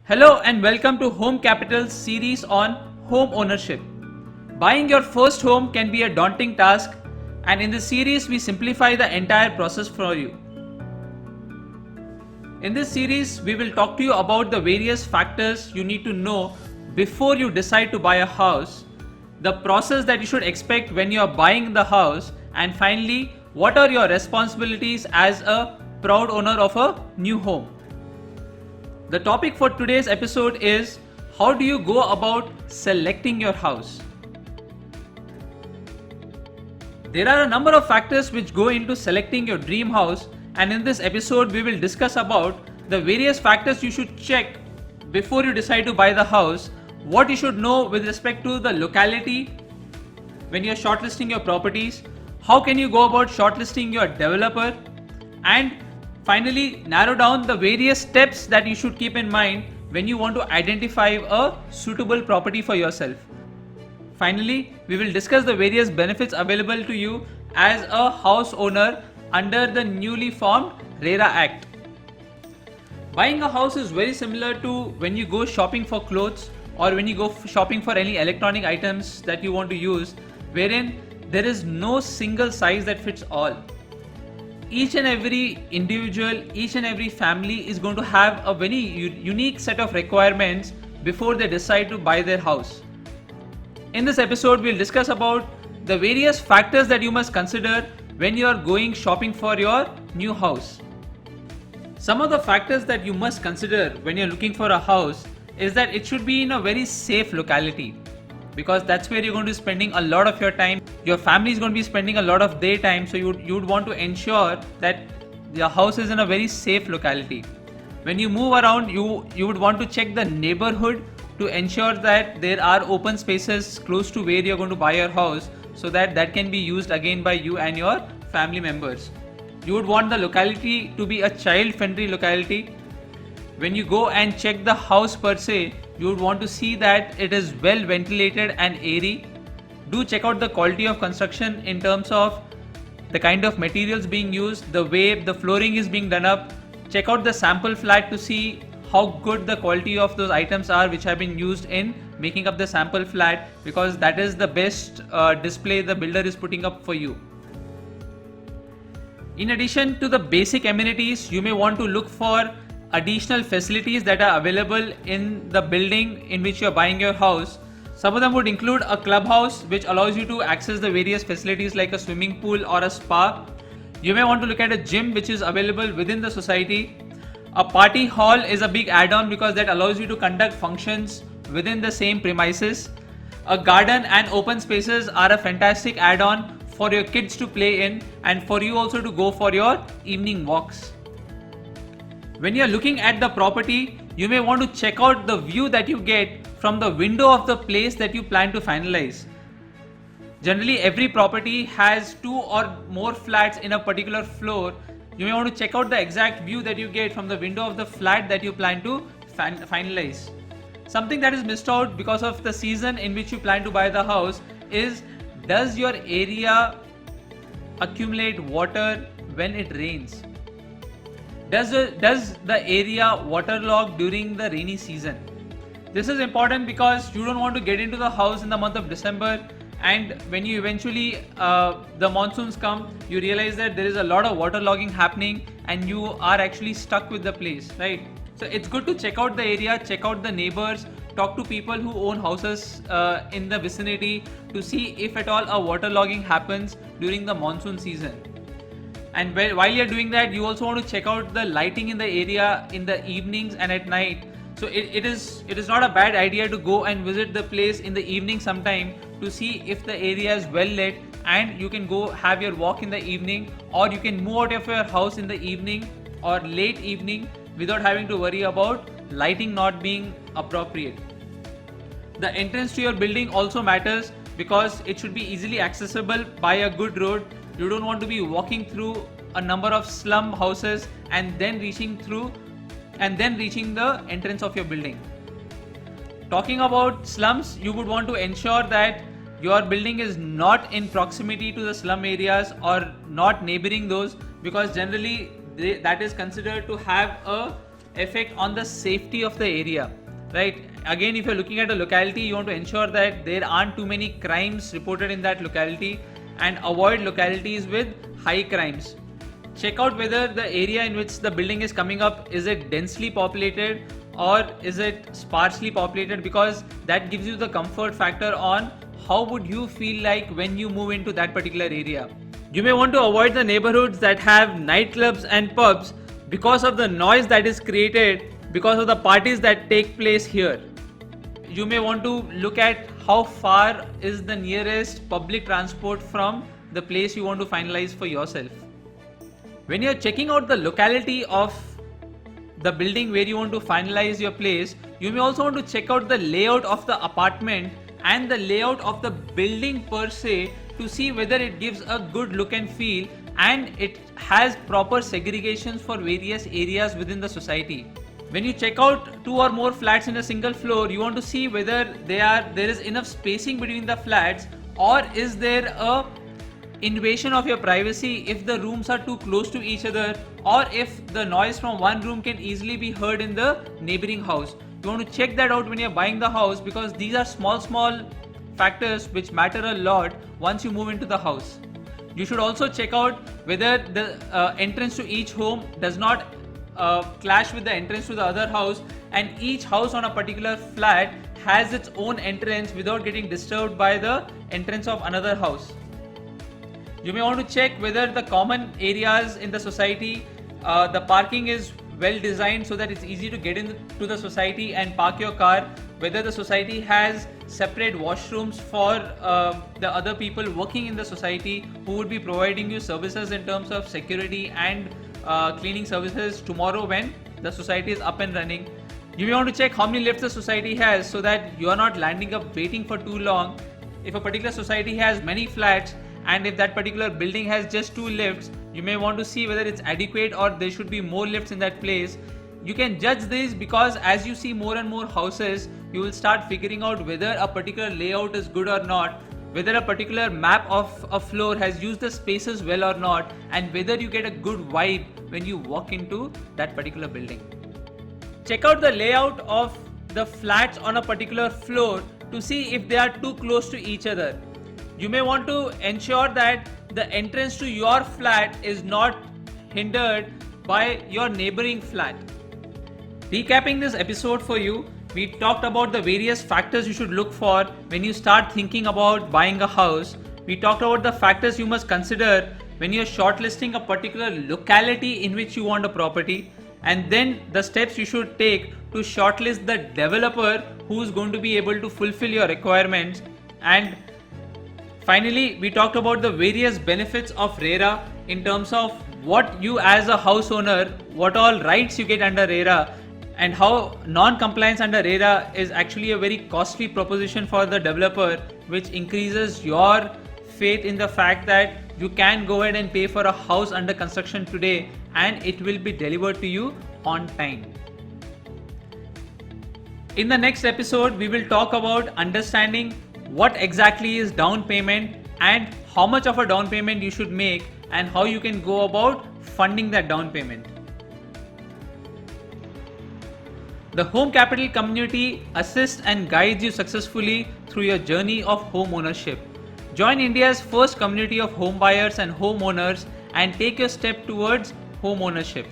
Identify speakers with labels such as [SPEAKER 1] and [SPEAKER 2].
[SPEAKER 1] Hello and welcome to Home Capital's series on home ownership. Buying your first home can be a daunting task, and in this series we simplify the entire process for you. In this series we will talk to you about the various factors you need to know before you decide to buy a house, the process that you should expect when you are buying the house, and finally what are your responsibilities as a proud owner of a new home. The topic for today's episode is how do you go about selecting your house? There are a number of factors which go into selecting your dream house, and in this episode we will discuss about the various factors you should check before you decide to buy the house, what you should know with respect to the locality when you are shortlisting your properties, how can you go about shortlisting your developer, and finally, narrow down the various steps that you should keep in mind when you want to identify a suitable property for yourself. Finally, we will discuss the various benefits available to you as a house owner under the newly formed RERA Act. Buying a house is very similar to when you go shopping for clothes or when you go shopping for any electronic items that you want to use, wherein there is no single size that fits all. Each and every individual, each and every family is going to have a very unique set of requirements before they decide to buy their house. In this episode, we'll discuss about the various factors that you must consider when you are going shopping for your new house. Some of the factors that you must consider when you're looking for a house is that it should be in a very safe locality, because that's where you're going to be spending a lot of your time. Your family is going to be spending a lot of their time, so you'd want to ensure that your house is in a very safe locality. When you move around, you would want to check the neighborhood to ensure that there are open spaces close to where you're going to buy your house, so that can be used again by you and your family members. You would want the locality to be a child-friendly locality. When you go and check the house per se, you would want to see that it is well ventilated and airy. Do check out the quality of construction in terms of the kind of materials being used, the way the flooring is being done up. Check out the sample flat to see how good the quality of those items are which have been used in making up the sample flat, because that is the best display the builder is putting up for you. In addition to the basic amenities, you may want to look for additional facilities that are available in the building in which you are buying your house. Some of them would include a clubhouse which allows you to access the various facilities like a swimming pool or a spa. You may want to look at a gym which is available within the society. A party hall is a big add-on because that allows you to conduct functions within the same premises. A garden and open spaces are a fantastic add-on for your kids to play in and for you also to go for your evening walks. When you are looking at the property, you may want to check out the view that you get from the window of the place that you plan to finalize. Generally, every property has 2 or more flats in a particular floor. You may want to check out the exact view that you get from the window of the flat that you plan to finalize. Something that is missed out because of the season in which you plan to buy the house is, does your area accumulate water when it rains? Does the area waterlog during the rainy season? This is important because you don't want to get into the house in the month of December, and when you eventually the monsoons come, you realize that there is a lot of waterlogging happening and you are actually stuck with the place, right? So it's good to check out the area, check out the neighbors, talk to people who own houses in the vicinity to see if at all a waterlogging happens during the monsoon season. And while you're doing that, you also want to check out the lighting in the area in the evenings and at night. So it is not a bad idea to go and visit the place in the evening sometime to see if the area is well lit, and you can go have your walk in the evening, or you can move out of your house in the evening or late evening without having to worry about lighting not being appropriate. The entrance to your building also matters because it should be easily accessible by a good road. You don't want to be walking through a number of slum houses and then reaching the entrance of your building. Talking about slums, you would want to ensure that your building is not in proximity to the slum areas or not neighboring those, because generally that is considered to have a effect on the safety of the area, right? Again, if you're looking at a locality, you want to ensure that there aren't too many crimes reported in that locality and avoid localities with high crimes. Check out whether the area in which the building is coming up, is it densely populated or is it sparsely populated, because that gives you the comfort factor on how would you feel like when you move into that particular area. You may want to avoid the neighborhoods that have nightclubs and pubs because of the noise that is created because of the parties that take place here. You may want to look at how far is the nearest public transport from the place you want to finalize for yourself. When you're checking out the locality of the building where you want to finalize your place, you may also want to check out the layout of the apartment and the layout of the building per se to see whether it gives a good look and feel and it has proper segregations for various areas within the society. When you check out 2 or more flats in a single floor, you want to see whether there is enough spacing between the flats, or is there a invasion of your privacy if the rooms are too close to each other, or if the noise from one room can easily be heard in the neighboring house. You want to check that out when you're buying the house, because these are small factors which matter a lot once you move into the house. You should also check out whether the entrance to each home does not clash with the entrance to the other house, and each house on a particular flat has its own entrance without getting disturbed by the entrance of another house. You may want to check whether the common areas in the society, the parking is well designed so that it's easy to get into the society and park your car, whether the society has separate washrooms for the other people working in the society who would be providing you services in terms of security and cleaning services tomorrow when the society is up and running. You may want to check how many lifts the society has so that you are not landing up waiting for too long. If a particular society has many flats and if that particular building has just 2 lifts, you may want to see whether it's adequate or there should be more lifts in that place. You can judge this because as you see more and more houses, you will start figuring out whether a particular layout is good or not, whether a particular map of a floor has used the spaces well or not, and whether you get a good vibe when you walk into that particular building. Check out the layout of the flats on a particular floor to see if they are too close to each other. You may want to ensure that the entrance to your flat is not hindered by your neighboring flat. Recapping this episode for you, we talked about the various factors you should look for when you start thinking about buying a house. We talked about the factors you must consider when you're shortlisting a particular locality in which you want a property, and then the steps you should take to shortlist the developer who's going to be able to fulfill your requirements. And finally, we talked about the various benefits of RERA in terms of what you as a house owner, what all rights you get under RERA, and how non-compliance under RERA is actually a very costly proposition for the developer, which increases your faith in the fact that you can go ahead and pay for a house under construction today and it will be delivered to you on time. In the next episode, we will talk about understanding what exactly is down payment and how much of a down payment you should make and how you can go about funding that down payment. The Home Capital community assists and guides you successfully through your journey of home ownership. Join India's first community of home buyers and homeowners and take your step towards home ownership.